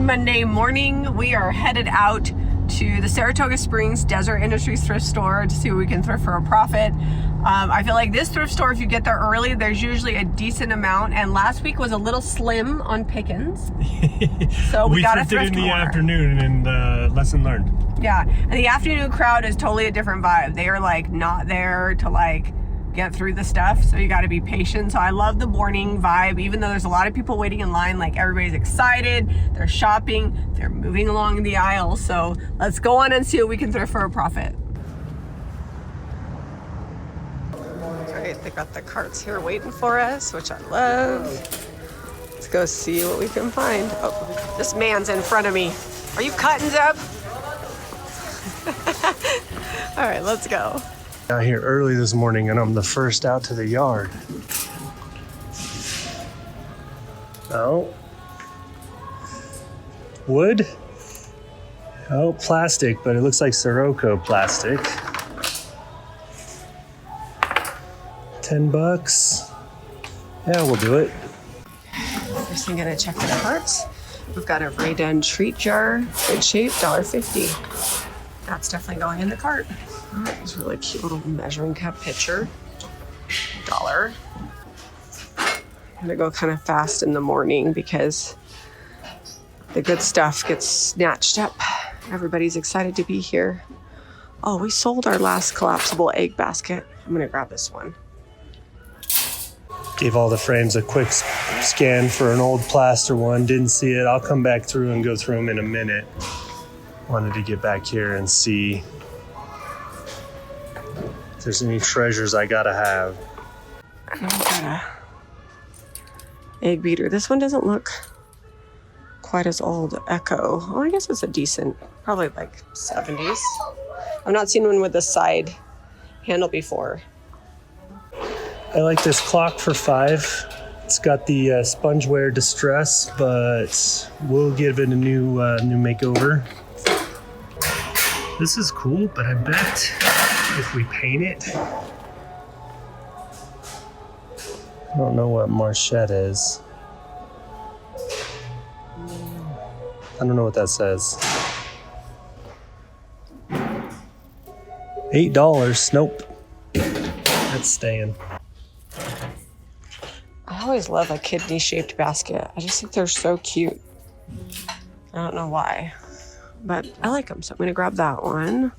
Monday morning. We are headed out to the Saratoga Springs Desert Industries thrift store to see what we can thrift for a profit. I feel like this thrift store, if you get there early, there's usually a decent amount, and last week was a little slim on pickings. So we got to thrift in the more. afternoon, and lesson learned. Yeah, and the afternoon crowd is totally a different vibe. They are like not there to like get through the stuff, so you got to be patient. So I love the morning vibe, even though there's a lot of people waiting in line. Like, everybody's excited, they're shopping, they're moving along the aisle. So let's go on and see what we can thrift for a profit. All right, they got the carts here waiting for us, which I love. Let's go see what we can find. Oh, this man's in front of me. Are you cutting, Zeb? All right, let's go. Got here early this morning, and I'm the first out to the yard. Oh. Wood? Oh, plastic, but it looks like Sirocco plastic. $10. Yeah, we'll do it. First, I'm gonna check the carts. We've got a redone treat jar, good shape, $1.50. That's definitely going in the cart. Oh, it's a really cute little measuring cup pitcher, $1. I'm gonna go kind of fast in the morning because the good stuff gets snatched up. Everybody's excited to be here. Oh, we sold our last collapsible egg basket. I'm gonna grab this one. Gave all the frames a quick scan for an old plaster one. Didn't see it. I'll come back through and go through them in a minute. Wanted to get back here and see if there's any treasures I gotta have. I've got a egg beater. This one doesn't look quite as old. Echo. Oh, I guess it's a decent, probably like 70s. I've not seen one with the side handle before. I like this clock for $5. It's got the spongeware distress, but we'll give it a new makeover. This is cool, but I bet if we paint it, I don't know what marchette is. I don't know what that says. $8. Nope. That's staying. I always love a kidney-shaped basket. I just think they're so cute. I don't know why, but I like them, so I'm gonna grab that one.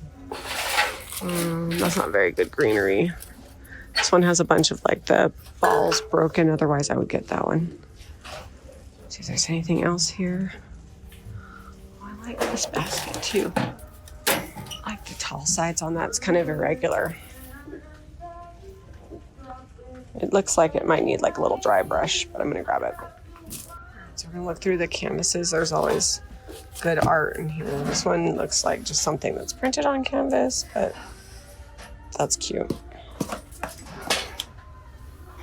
That's not very good greenery. This one has a bunch of like the balls broken, otherwise I would get that one. See if there's anything else here. Oh, I like this basket too. I like the tall sides on that. It's kind of irregular. It looks like it might need like a little dry brush, but I'm gonna grab it. So we're gonna look through the canvases. There's always good art in here. This one looks like just something that's printed on canvas, but that's cute.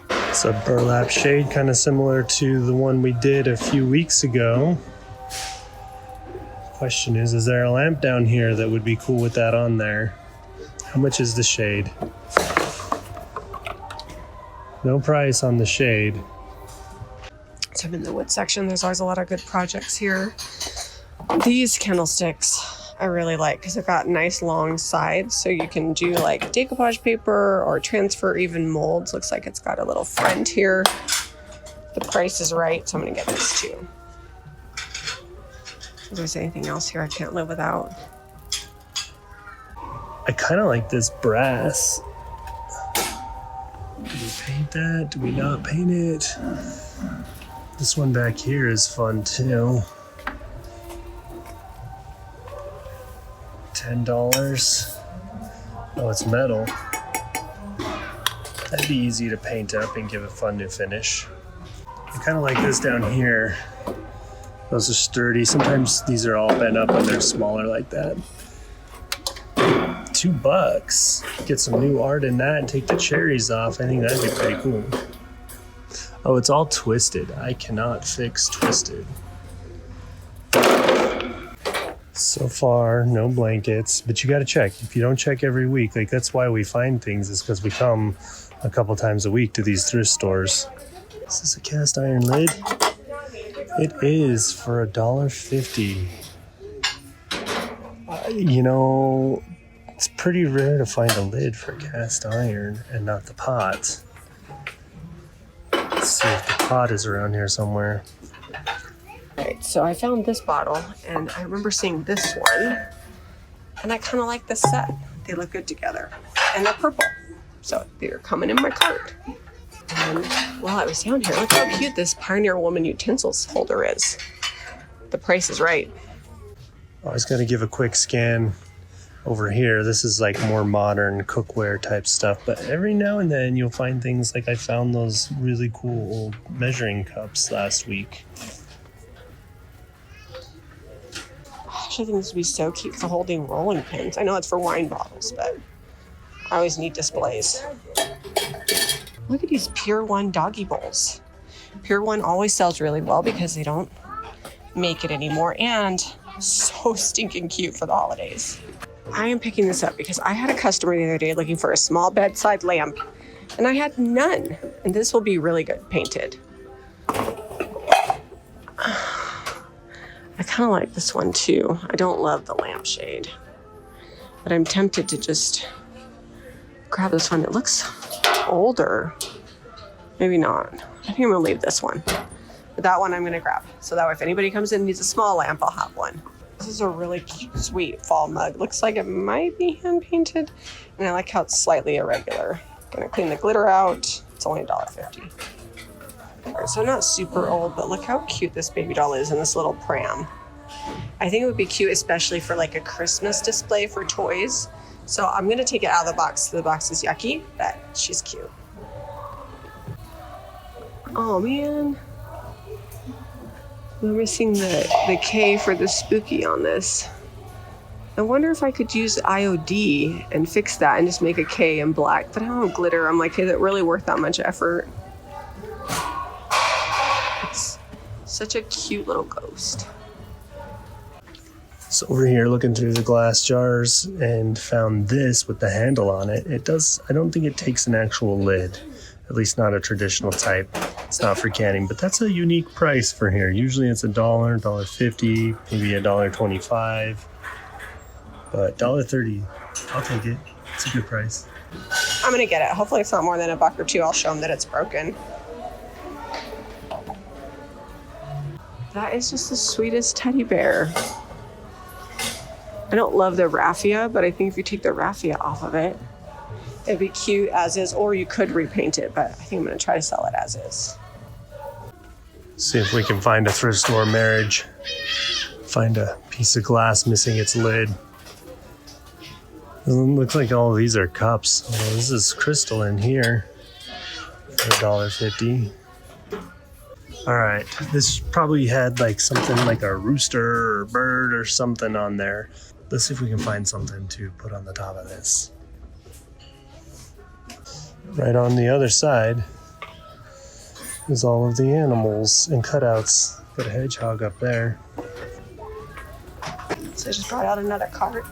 It's a burlap shade, kind of similar to the one we did a few weeks ago. Question is there a lamp down here that would be cool with that on there? How much is the shade? No price on the shade. So I'm in the wood section. There's always a lot of good projects here. These candlesticks I really like because they've got nice long sides, so you can do like decoupage paper or transfer even molds. Looks like it's got a little friend here. The price is right, so I'm gonna get this too. If there's anything else here I can't live without. I kind of like this brass. Do we paint that? Do we not paint it? This one back here is fun too. $10. Oh, it's metal. That'd be easy to paint up and give a fun new finish. I kind of like this down here. Those are sturdy. Sometimes these are all bent up when they're smaller like that. $2. Get some new art in that and take the cherries off. I think that'd be pretty cool. Oh, it's all twisted. I cannot fix twisted. So far, no blankets, but you got to check. If you don't check every week, like that's why we find things, is because we come a couple times a week to these thrift stores. Is this a cast iron lid? It is for $1.50. You know, it's pretty rare to find a lid for cast iron and not the pot. Let's see if the pot is around here somewhere. Alright, so I found this bottle, and I remember seeing this one, and I kind of like this set. They look good together, and they're purple, so they're coming in my cart. And while I was down here, look how cute this Pioneer Woman utensils holder is. The price is right. I was going to give a quick scan over here. This is like more modern cookware type stuff, but every now and then you'll find things like I found those really cool old measuring cups last week. I think this would be so cute for holding rolling pins. I know it's for wine bottles, but I always need displays. Look at these Pure One doggy bowls. Pure One always sells really well because they don't make it anymore, and so stinking cute for the holidays. I am picking this up because I had a customer the other day looking for a small bedside lamp, and I had none, and this will be really good painted. I kind of like this one too. I don't love the lampshade, but I'm tempted to just grab this one. It looks older. Maybe not. I think I'm gonna leave this one. But that one I'm gonna grab. So that way if anybody comes in and needs a small lamp, I'll have one. This is a really cute, sweet fall mug. Looks like it might be hand painted. And I like how it's slightly irregular. Gonna clean the glitter out. It's only $1.50. So not super old, but look how cute this baby doll is in this little pram. I think it would be cute, especially for like a Christmas display for toys. So I'm gonna take it out of the box. The box is yucky, but she's cute. Oh man. We're missing the K for the spooky on this. I wonder if I could use IOD and fix that and just make a K in black, but I don't have glitter. I'm like, is it really worth that much effort? It's such a cute little ghost. So over here looking through the glass jars and found this with the handle on it. I don't think it takes an actual lid, at least not a traditional type. It's not for canning, but that's a unique price for here. Usually it's $1, $1.50, maybe $1.25, but $1.30, I'll take it. It's a good price. I'm gonna get it. Hopefully it's not more than $1 or $2. I'll show them that it's broken. That is just the sweetest teddy bear. I don't love the raffia, but I think if you take the raffia off of it, it'd be cute as is, or you could repaint it, but I think I'm gonna try to sell it as is. See if we can find a thrift store marriage. Find a piece of glass missing its lid. It looks like all of these are cups. Oh, this is crystal in here for $1.50. All right, this probably had like something like a rooster or bird or something on there. Let's see if we can find something to put on the top of this. Right on the other side is all of the animals and cutouts. Got a hedgehog up there. So I just brought out another cart,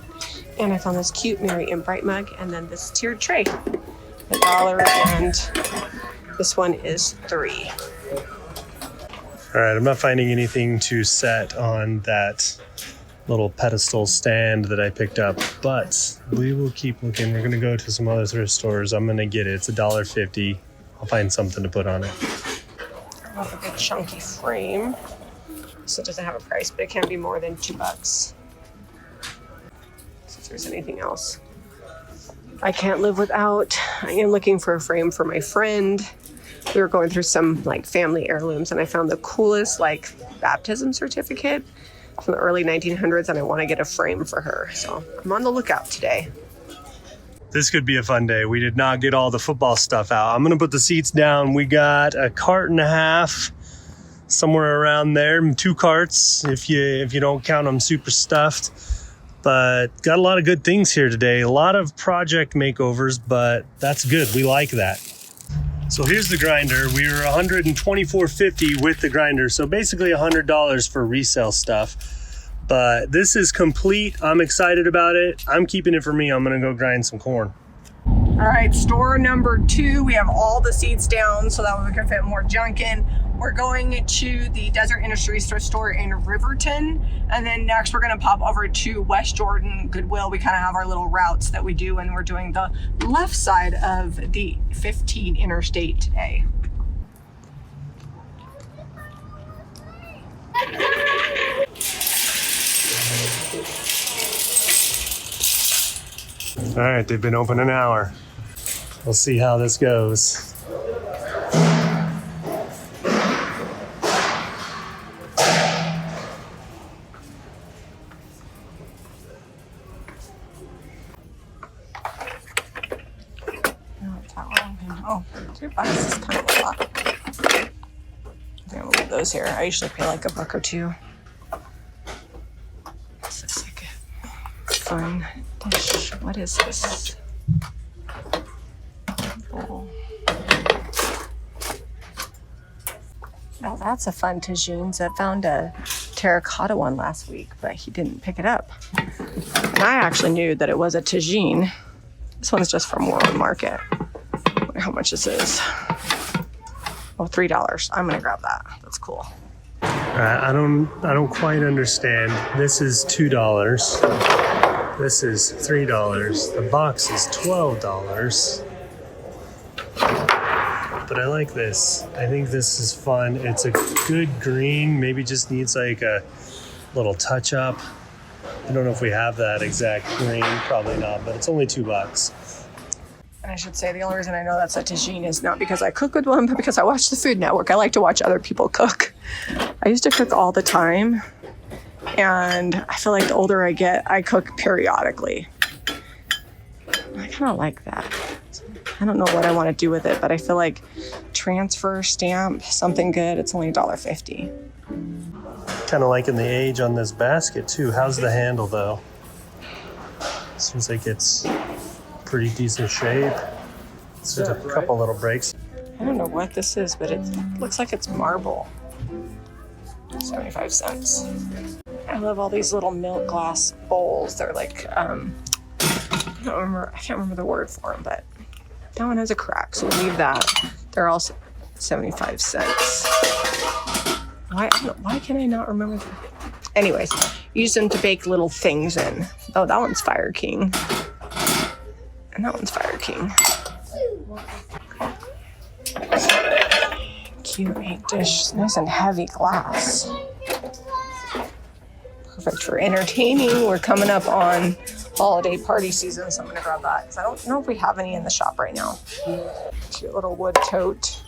and I found this cute Mary and Bright mug, and then this tiered tray, $1, and this one is $3. All right, I'm not finding anything to set on that little pedestal stand that I picked up, but we will keep looking. We're gonna go to some other thrift stores. I'm gonna get it. It's $1.50. I'll find something to put on it. I love a good chunky frame. So it doesn't have a price, but it can't be more than $2. See if there's anything else. I can't live without. I am looking for a frame for my friend. We were going through some like family heirlooms, and I found the coolest like baptism certificate from the early 1900s, and I want to get a frame for her. So I'm on the lookout today. This could be a fun day. We did not get all the football stuff out. I'm gonna put the seats down. We got a cart and a half, somewhere around there, 2 carts if you don't count them super stuffed. But got a lot of good things here today. A lot of project makeovers, but that's good. We like that. So here's the grinder. We were $124.50 with the grinder, so basically $100 for resale stuff. But this is complete. I'm excited about it. I'm keeping it for me. I'm gonna go grind some corn. All right, store number 2. We have all the seats down so that we can fit more junk in. We're going to the Desert Industries thrift store in Riverton. And then next we're gonna pop over to West Jordan Goodwill. We kind of have our little routes that we do when we're doing the left side of the 15 interstate today. All right, they've been open an hour. We'll see how this goes. Oh, $2 is kind of a lot. I'm gonna leave those here. I usually pay like $1 or $2. This looks like a fun dish. What is this? Bowl. Oh, that's a fun tagines. I found a terracotta one last week, but he didn't pick it up. And I actually knew that it was a tagine. This one's just from World Market. I wonder how much this is. Oh, $3. I'm gonna grab that. That's cool. I don't quite understand. This is $2. This is $3. The box is $12. But I like this. I think this is fun. It's a good green. Maybe just needs like a little touch up. I don't know if we have that exact green. Probably not, but it's only $2. And I should say the only reason I know that's a tagine is not because I cook with one, but because I watch the Food Network. I like to watch other people cook. I used to cook all the time, and I feel like the older I get, I cook periodically. I kind of like that. I don't know what I want to do with it, but I feel like transfer stamp something good. It's only $1.50. Kind of liking the age on this basket too. How's the handle though? Seems like it's pretty decent shape. There's a couple little breaks. I don't know what this is, but it looks like it's marble. 75 cents. I love all these little milk glass bowls. They're like, I can't remember the word for them, but that one has a crack, so we'll leave that. They're all 75 cents. Why can I not remember them? Anyways, use them to bake little things in. Oh, that one's Fire King. And that one's Fire King. Cute egg dish. Nice and heavy glass. Perfect for entertaining. We're coming up on holiday party season, so I'm gonna grab that because I don't know if we have any in the shop right now. Cute little wood tote.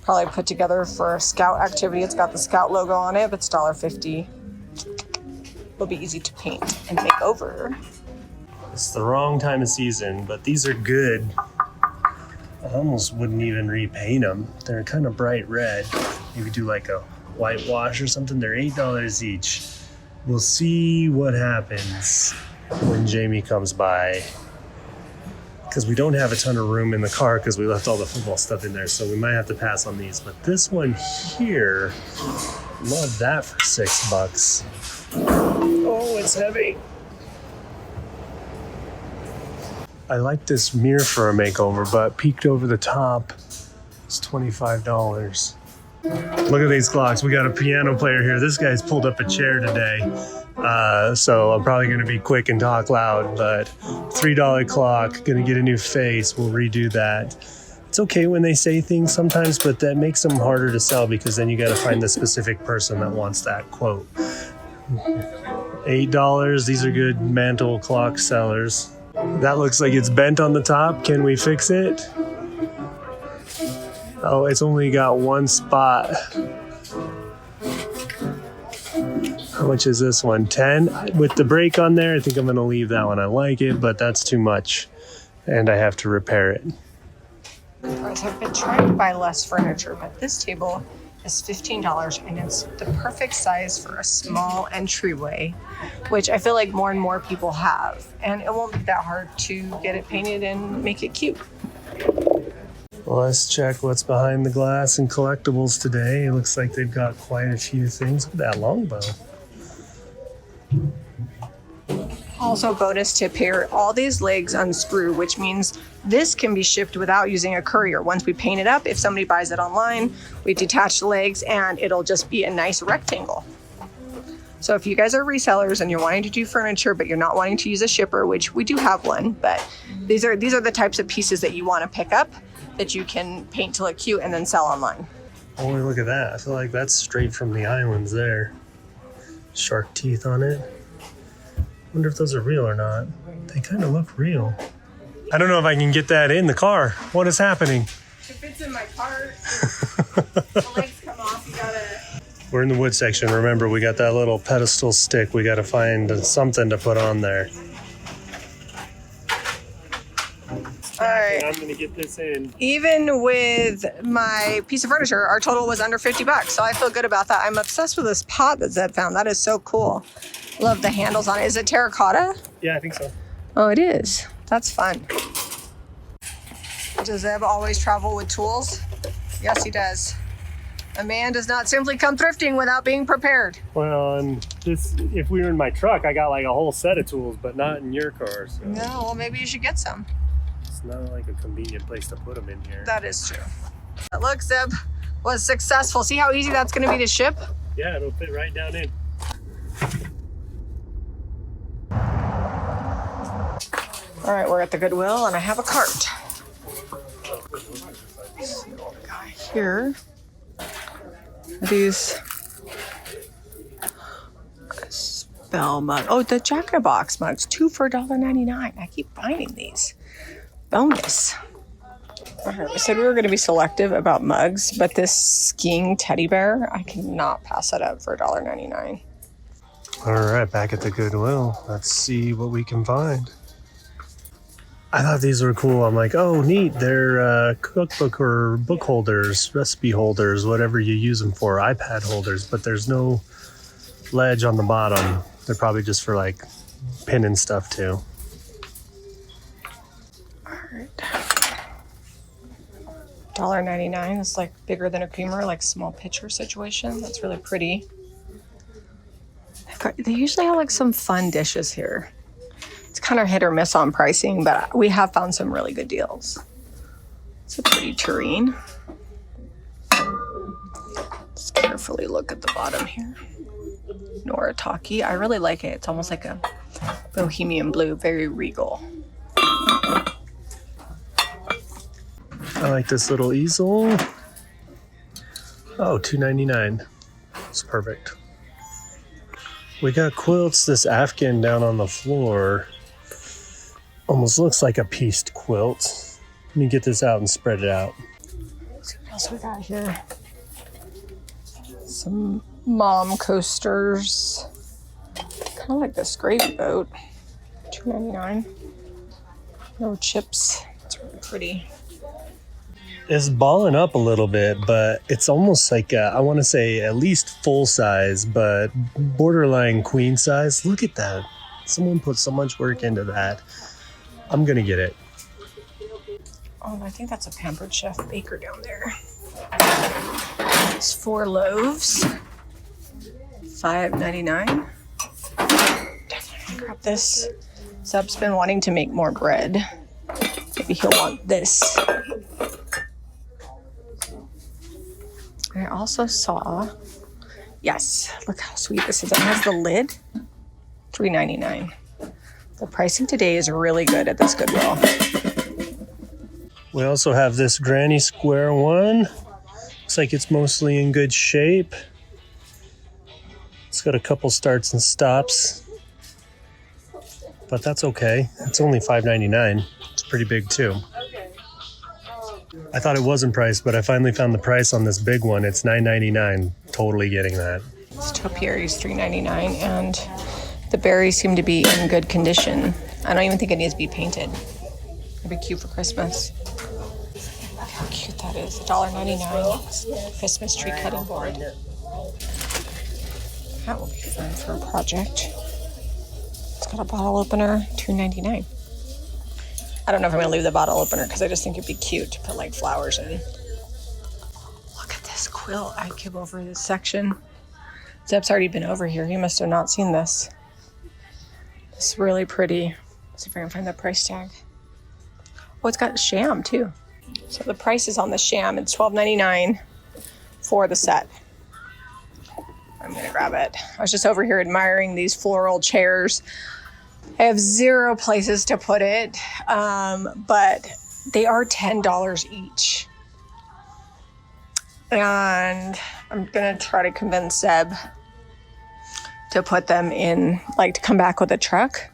Probably put together for a scout activity. It's got the scout logo on it, but it's $1.50. It'll be easy to paint and make over. It's the wrong time of season, but these are good. I almost wouldn't even repaint them. They're kind of bright red. Maybe do like a whitewash or something. They're $8 each. We'll see what happens when Jami comes by. Because we don't have a ton of room in the car because we left all the football stuff in there, so we might have to pass on these. But this one here, love that for $6. Oh, it's heavy. I like this mirror for a makeover, but peeked over the top, it's $25. Look at these clocks. We got a piano player here. This guy's pulled up a chair today. So I'm probably going to be quick and talk loud, but $3 clock, going to get a new face. We'll redo that. It's okay when they say things sometimes, but that makes them harder to sell because then you got to find the specific person that wants that quote. $8. These are good mantle clock sellers. That looks like it's bent on the top. Can we fix it? Oh, it's only got one spot. How much is this one? 10? With the brake on there, I think I'm gonna leave that one. I like it, but that's too much. And I have to repair it. I've been trying to buy less furniture, but this table is $15 and it's the perfect size for a small entryway, which I feel like more and more people have. And it won't be that hard to get it painted and make it cute. Well, let's check what's behind the glass and collectibles today. It looks like they've got quite a few things. Look at that longbow. Oh, Also bonus tip here, all these legs unscrew, which means this can be shipped without using a courier. Once we paint it up, if somebody buys it online, we detach the legs and it'll just be a nice rectangle. So if you guys are resellers and you're wanting to do furniture, but you're not wanting to use a shipper, which we do have one, but these are the types of pieces that you want to pick up that you can paint to look cute and then sell online. Oh, look at that. I feel like that's straight from the islands there. Shark teeth on it. Wonder if those are real or not. They kind of look real. I don't know if I can get that in the car. What is happening? If it's in my cart, the legs come off, you gotta... We're in the wood section. Remember, we got that little pedestal stick. We got to find something to put on there. All right. I'm going to get this in. Even with my piece of furniture, our total was under $50, so I feel good about that. I'm obsessed with this pot that Zeb found. That is so cool. Love the handles on it. Is it terracotta? Yeah, I think so. Oh, it is. That's fun. Does Zeb always travel with tools? Yes, he does. A man does not simply come thrifting without being prepared. Well, and this, if we were in my truck, I got like a whole set of tools, but not in your car. So. No, well, maybe you should get some. It's not like a convenient place to put them in here. That is true. Look, Zeb was successful. See how easy that's going to be to ship? Yeah, it'll fit right down in. All right, we're at the Goodwill, and I have a cart. Let's see what we got here. These spell mug. Oh, the Jack in a Box mugs, 2 for $1.99. I keep finding these. Bonus. All right, we said we were going to be selective about mugs, but this skiing teddy bear, I cannot pass that up for $1.99. All right, back at the Goodwill. Let's see what we can find. I thought these were cool. I'm like, oh, neat. They're cookbook or book holders, recipe holders, whatever you use them for, iPad holders, but there's no ledge on the bottom. They're probably just for like pinning stuff too. All right. $1.99 is like bigger than a creamer, like small pitcher situation. That's really pretty. They usually have like some fun dishes here. It's kind of hit or miss on pricing, but we have found some really good deals. It's a pretty tureen. Just carefully look at the bottom here. Noritake. I really like it. It's almost like a bohemian blue, very regal. I like this little easel. Oh, $2.99. It's perfect. We got quilts. This Afghan down on the floor almost looks like a pieced quilt. Let me get this out and spread it out. Let's see what else we got here. Some mom coasters. Kind of like this gravy boat. $2.99. No chips. It's really pretty. It's balling up a little bit, but it's almost like I want to say at least full size, but borderline queen size. Look at that. Someone put so much work into that. I'm going to get it. Oh, I think that's a Pampered Chef baker down there. It's 4 loaves. $5.99. Definitely grab this. Zeb's been wanting to make more bread. Maybe he'll want this. I also saw, yes, look how sweet this is. It has the lid, $3.99. The pricing today is really good at this Goodwill. We also have this granny square one. Looks like it's mostly in good shape. It's got a couple starts and stops, but that's okay. It's only $5.99. It's pretty big too. I thought it wasn't priced, but I finally found the price on this big one. It's $9.99. Totally getting that. This topiary is $3.99, and the berries seem to be in good condition. I don't even think it needs to be painted. It'd be cute for Christmas. Look how cute that is. $1.99. Christmas tree cutting board. That will be fun for a project. It's got a bottle opener, $2.99. I don't know if I'm going to leave the bottle opener because I just think it'd be cute to put like flowers in. Look at this quilt. I came over this section. Zeb's already been over here. He must have not seen this. It's really pretty. Let's see if I can find the price tag. Oh, it's got sham too. So the price is on the sham. It's $12.99 for the set. I'm gonna grab it. I was just over here admiring these floral chairs. I have 0 places to put it, but they are $10 each. And I'm gonna try to convince Zeb to put them in, like to come back with a truck.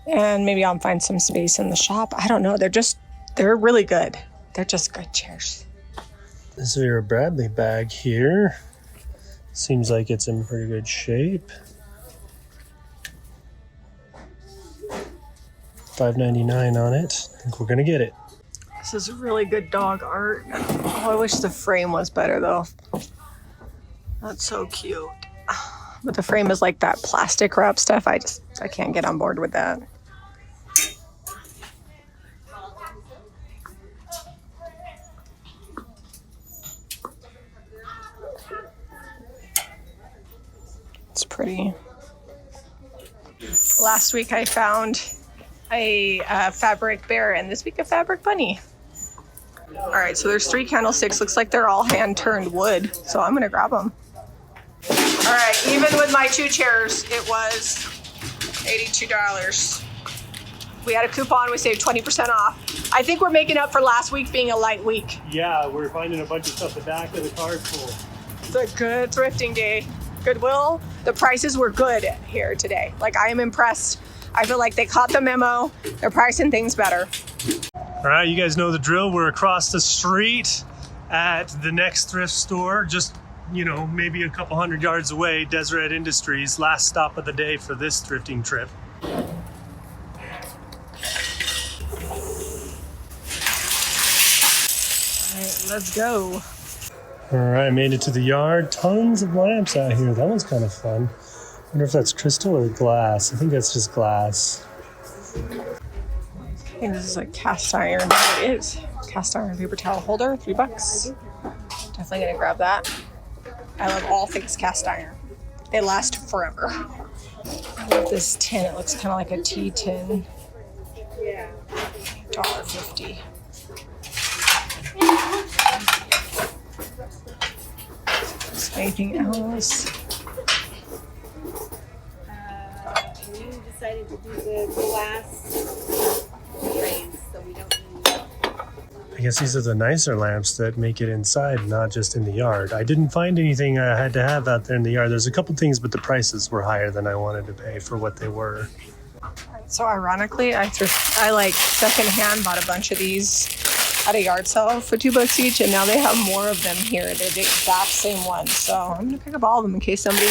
And maybe I'll find some space in the shop. I don't know. They're really good. They're just good chairs. This is your Bradley bag here. Seems like it's in pretty good shape. $5.99 on it. I think we're gonna get it. This is really good dog art. Oh, I wish the frame was better though. That's so cute. But the frame is like that plastic wrap stuff. I can't get on board with that. It's pretty. Last week I found a fabric bear and this week a fabric bunny. All right, so there's 3 candlesticks. Looks like they're all hand-turned wood, so I'm gonna grab them. All right, even with my 2 chairs, it was $82. We had a coupon, we saved 20% off. I think we're making up for last week being a light week. Yeah, we're finding a bunch of stuff the back of the car full. It's a good thrifting day. Goodwill, the prices were good here today. Like, I am impressed. I feel like they caught the memo. They're pricing things better. All right, you guys know the drill. We're across the street at the next thrift store, just, you know, maybe a couple hundred yards away, Deseret Industries, last stop of the day for this thrifting trip. All right, let's go. All right, made it to the yard. Tons of lamps out here. That one's kind of fun. I wonder if that's crystal or glass. I think that's just glass. I think this is like cast iron. It is. Cast iron paper towel holder, $3. Definitely gonna grab that. I love all things cast iron. They last forever. I love this tin. It looks kind of like a tea tin. Yeah. $1.50. Anything else? We decided to do the glass frames, so we don't need. I guess these are the nicer lamps that make it inside, not just in the yard. I didn't find anything I had to have out there in the yard. There's a couple things, but the prices were higher than I wanted to pay for what they were. So ironically, I like secondhand bought a bunch of these at a yard sale for $2 each, and now they have more of them here. They're the exact same ones. So I'm gonna pick up all of them in case somebody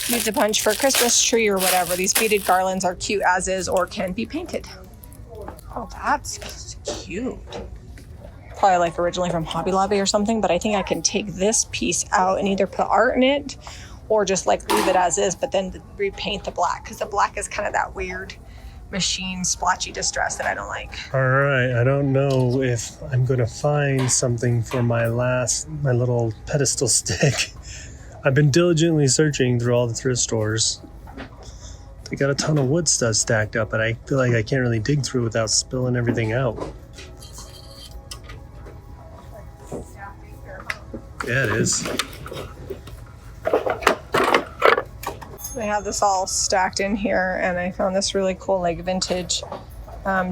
needs a bunch for a Christmas tree or whatever. These beaded garlands are cute as is or can be painted. Oh, that's cute. Probably like originally from Hobby Lobby or something, but I think I can take this piece out and either put art in it or just like leave it as is, but then repaint the black, because the black is kind of that weird machine splotchy distress that I don't like. All right, I don't know if I'm gonna find something for my little pedestal stick. I've been diligently searching through all the thrift stores. They got a ton of wood stuff stacked up, but I feel like I can't really dig through without spilling everything out. Yeah, it is. They have this all stacked in here, and I found this really cool like vintage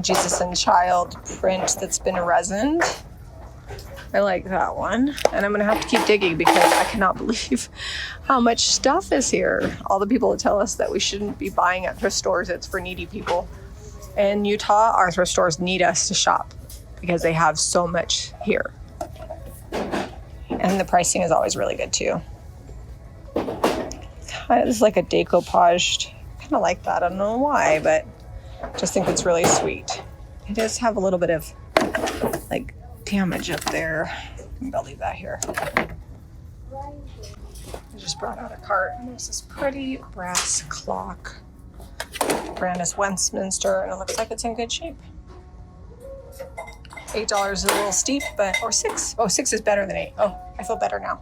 Jesus and Child print that's been resined. I like that one, and I'm gonna have to keep digging because I cannot believe how much stuff is here. All the people that tell us that we shouldn't be buying at thrift stores, it's for needy people. In Utah, our thrift stores need us to shop because they have so much here. And the pricing is always really good too. It's like a decoupaged, kind of like that. I don't know why, but just think it's really sweet. It does have a little bit of like damage up there. Maybe I'll leave that here. I just brought out a cart, and there's this pretty brass clock. Brand is Westminster, and it looks like it's in good shape. $8 is a little steep, but, or $6. Oh, $6 is better than $8. Oh, I feel better now.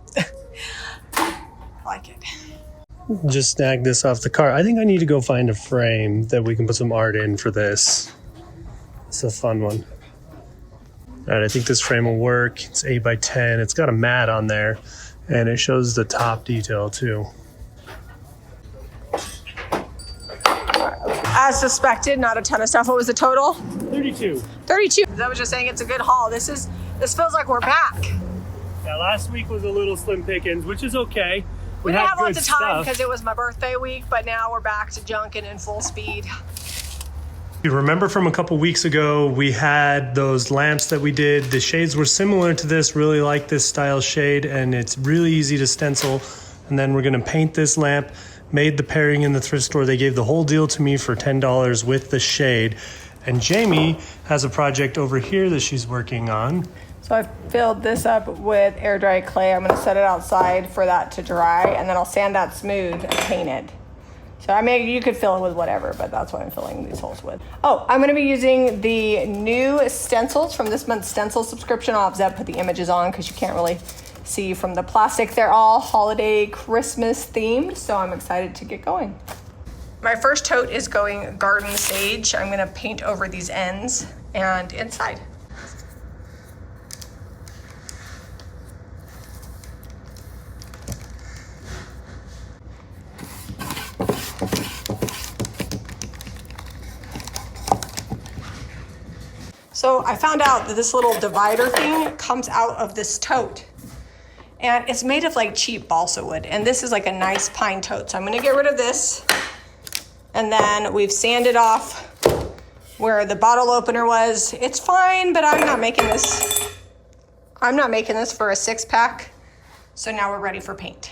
I like it. Just snagged this off the cart. I think I need to go find a frame that we can put some art in for this. It's a fun one. All right, I think this frame will work. It's 8 by 10. It's got a mat on there, and it shows the top detail too. As suspected, not a ton of stuff. What was the total? 32. 32. I was just saying it's a good haul. This feels like we're back. Yeah, last week was a little slim pickings, which is okay. We didn't have lots of time because it was my birthday week, but now we're back to junking in full speed. You remember from a couple weeks ago, we had those lamps that we did. The shades were similar to this, really like this style shade, and it's really easy to stencil. And then we're gonna paint this lamp, made the pairing in the thrift store. They gave the whole deal to me for $10 with the shade. And Jami has a project over here that she's working on. So I filled this up with air dry clay. I'm gonna set it outside for that to dry, and then I'll sand that smooth and paint it. So I mean, you could fill it with whatever, but that's what I'm filling these holes with. Oh, I'm gonna be using the new stencils from this month's stencil subscription. I'll have Zeb put the images on because you can't really see from the plastic. They're all holiday Christmas themed, so I'm excited to get going. My first tote is going garden sage. I'm gonna paint over these ends and inside. So I found out that this little divider thing comes out of this tote. And it's made of like cheap balsa wood. And this is like a nice pine tote. So I'm gonna get rid of this. And then we've sanded off where the bottle opener was. It's fine, but I'm not making this for a 6-pack. So now we're ready for paint.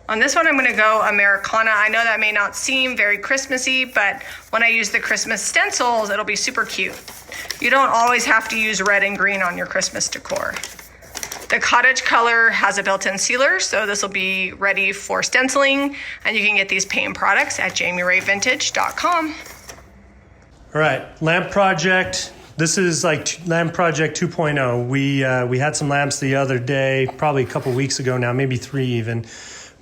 On this one, I'm gonna go Americana. I know that may not seem very Christmassy, but when I use the Christmas stencils, it'll be super cute. You don't always have to use red and green on your Christmas decor. The cottage color has a built-in sealer, so this will be ready for stenciling, and you can get these paint products at JamiRayVintage.com. All right, lamp project. This is like lamp project 2.0. We had some lamps the other day, probably a couple weeks ago now, maybe 3 even.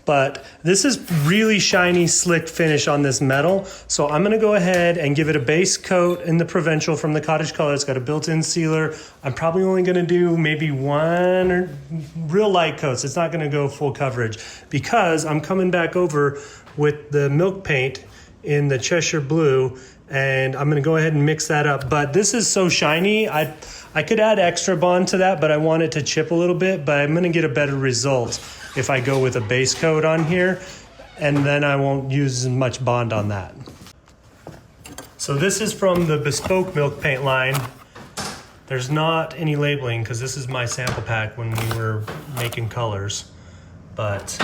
But this is really shiny, slick finish on this metal. So I'm gonna go ahead and give it a base coat in the Provincial from the Cottage Color. It's got a built-in sealer. I'm probably only gonna do maybe 1 or real light coats. It's not gonna go full coverage because I'm coming back over with the milk paint in the Cheshire Blue, and I'm gonna go ahead and mix that up. But this is so shiny, I could add extra bond to that, but I want it to chip a little bit, but I'm gonna get a better result if I go with a base coat on here, and then I won't use much bond on that. So this is from the Bespoke Milk Paint line. There's not any labeling because this is my sample pack when we were making colors, but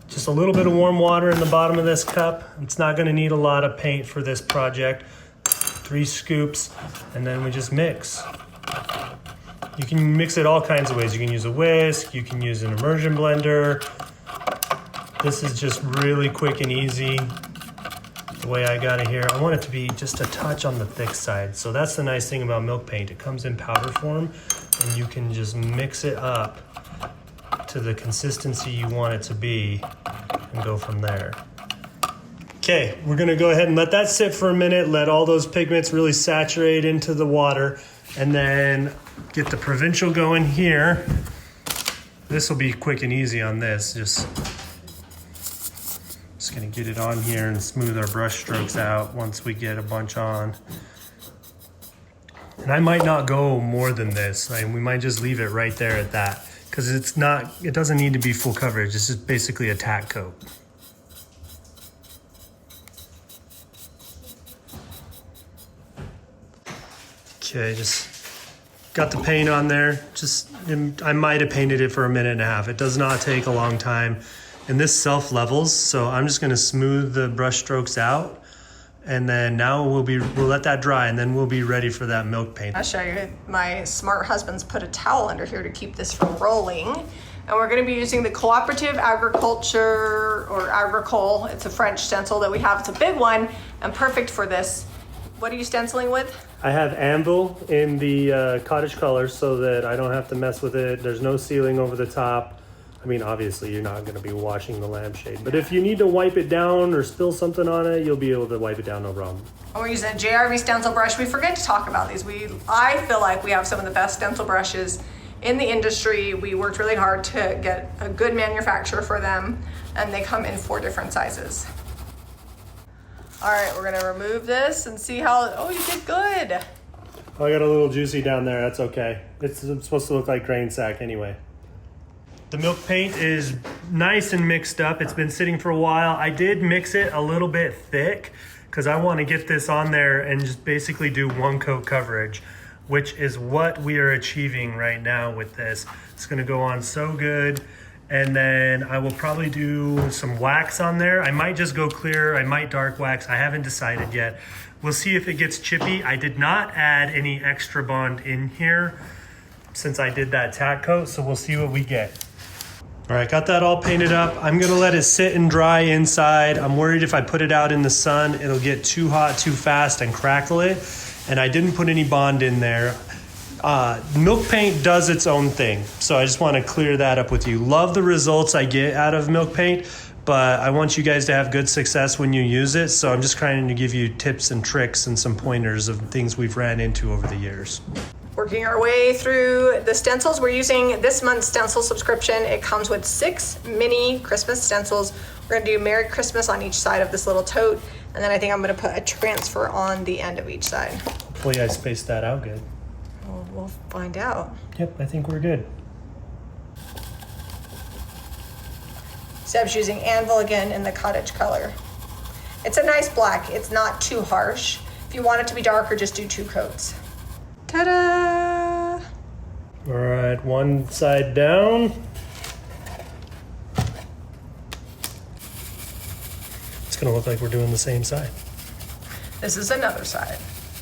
just a little bit of warm water in the bottom of this cup. It's not gonna need a lot of paint for this project. 3 scoops, and then we just mix. You can mix it all kinds of ways. You can use a whisk, you can use an immersion blender. This is just really quick and easy the way I got it here. I want it to be just a touch on the thick side. So that's the nice thing about milk paint. It comes in powder form and you can just mix it up to the consistency you want it to be and go from there. Okay, we're gonna go ahead and let that sit for a minute, let all those pigments really saturate into the water, and then get the Provincial going here. This will be quick and easy on this. Just gonna get it on here and smooth our brush strokes out once we get a bunch on. And I might not go more than this. We might just leave it right there at that, because it doesn't need to be full coverage. It's just basically a tack coat. Okay, just got the paint on there. I might have painted it for a minute and a half. It does not take a long time. And this self-levels, so I'm just gonna smooth the brush strokes out. And then now we'll let that dry, and then we'll be ready for that milk paint. I'll show you. My smart husband's put a towel under here to keep this from rolling. And we're gonna be using the Cooperative Agriculture, or Agricole. It's a French stencil that we have. It's a big one and perfect for this. What are you stenciling with? I have Anvil in the Cottage Color so that I don't have to mess with it. There's no sealing over the top. I mean, obviously you're not going to be washing the lampshade, but if you need to wipe it down or spill something on it, you'll be able to wipe it down, no problem. We're using a JRV stencil brush. We forget to talk about these. I feel like we have some of the best stencil brushes in the industry. We worked really hard to get a good manufacturer for them, and they come in 4 different sizes. All right, we're gonna remove this and see how, oh, you did good. Oh, I got a little juicy down there, that's okay. It's supposed to look like grain sack anyway. The milk paint is nice and mixed up. It's been sitting for a while. I did mix it a little bit thick because I want to get this on there and just basically do 1 coat coverage, which is what we are achieving right now with this. It's going to go on so good. And then I will probably do some wax on there. I might just go clear. I might dark wax. I haven't decided yet. We'll see if it gets chippy. I did not add any extra bond in here since I did that tack coat, so we'll see what we get. All right, got that all painted up. I'm gonna let it sit and dry inside. I'm worried if I put it out in the sun, it'll get too hot too fast and crackle it. And I didn't put any bond in there. Milk paint does its own thing. So I just wanna clear that up with you. Love the results I get out of milk paint, but I want you guys to have good success when you use it. So I'm just trying to give you tips and tricks and some pointers of things we've ran into over the years. Working our way through the stencils. We're using this month's stencil subscription. It comes with 6 mini Christmas stencils. We're gonna do Merry Christmas on each side of this little tote. And then I think I'm gonna put a transfer on the end of each side. Hopefully I spaced that out good. Well, we'll find out. Yep, I think we're good. Seb's using Anvil again in the cottage color. It's a nice black, it's not too harsh. If you want it to be darker, just do 2 coats. Ta-da! All right, 1 side down. It's gonna look like we're doing the same side. This is another side.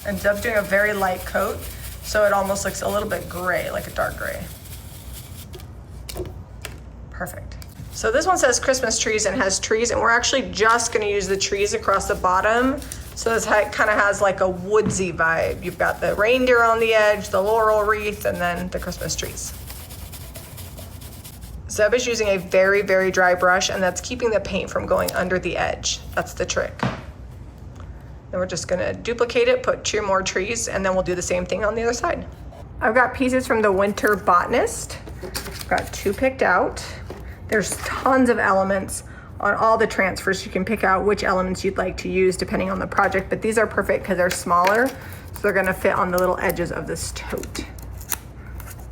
And Seb's doing a very light coat, so it almost looks a little bit gray, like a dark gray. Perfect. So this one says Christmas trees and has trees, and we're actually just gonna use the trees across the bottom. So this kind of has like a woodsy vibe. You've got the reindeer on the edge, the laurel wreath, and then the Christmas trees. Zeb is using a very, very dry brush, and that's keeping the paint from going under the edge. That's the trick. Then we're just gonna duplicate it, put 2 more trees, and then we'll do the same thing on the other side. I've got pieces from the Winter Botanist. I've got 2 picked out. There's tons of elements on all the transfers. You can pick out which elements you'd like to use depending on the project, but these are perfect because they're smaller, so they're gonna fit on the little edges of this tote.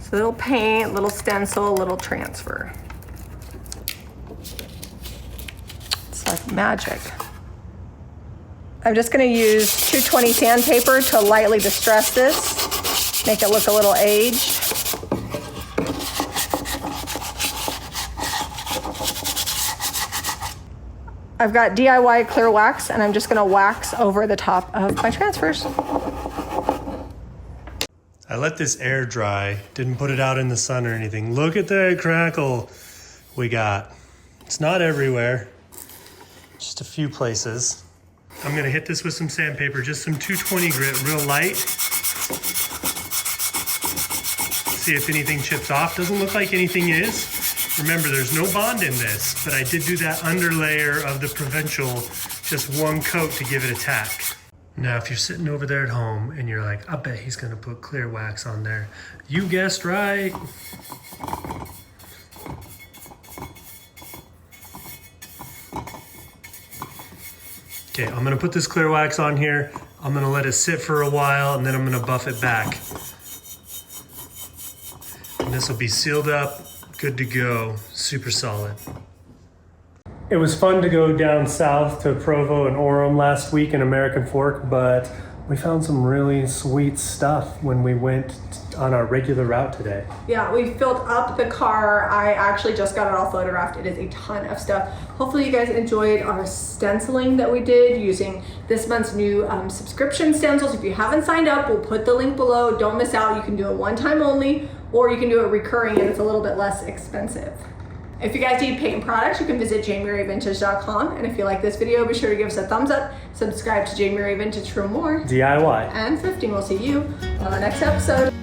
So little paint, little stencil, little transfer. It's like magic. I'm just gonna use 220 sandpaper to lightly distress this, make it look a little aged. I've got DIY clear wax, and I'm just gonna wax over the top of my transfers. I let this air dry, didn't put it out in the sun or anything. Look at the crackle we got. It's not everywhere, just a few places. I'm gonna hit this with some sandpaper, just some 220 grit, real light. See if anything chips off. Doesn't look like anything is. Remember, there's no bond in this, but I did do that underlayer of the Provincial, just 1 coat to give it a tack. Now, if you're sitting over there at home and you're like, I bet he's gonna put clear wax on there. You guessed right. Okay, I'm gonna put this clear wax on here. I'm gonna let it sit for a while, and then I'm gonna buff it back. And this will be sealed up, good to go, super solid. It was fun to go down south to Provo and Orem last week in American Fork, but we found some really sweet stuff when we went on our regular route today. Yeah, we filled up the car. I actually just got it all photographed. It is a ton of stuff. Hopefully you guys enjoyed our stenciling that we did using this month's new subscription stencils. If you haven't signed up, we'll put the link below. Don't miss out. You can do it 1 time only, or you can do it recurring, and it's a little bit less expensive. If you guys need paint products, you can visit jamiRayVintage.com. And if you like this video, be sure to give us a thumbs up, subscribe to Jami Ray Vintage for more DIY and thrifting. We'll see you on the next episode.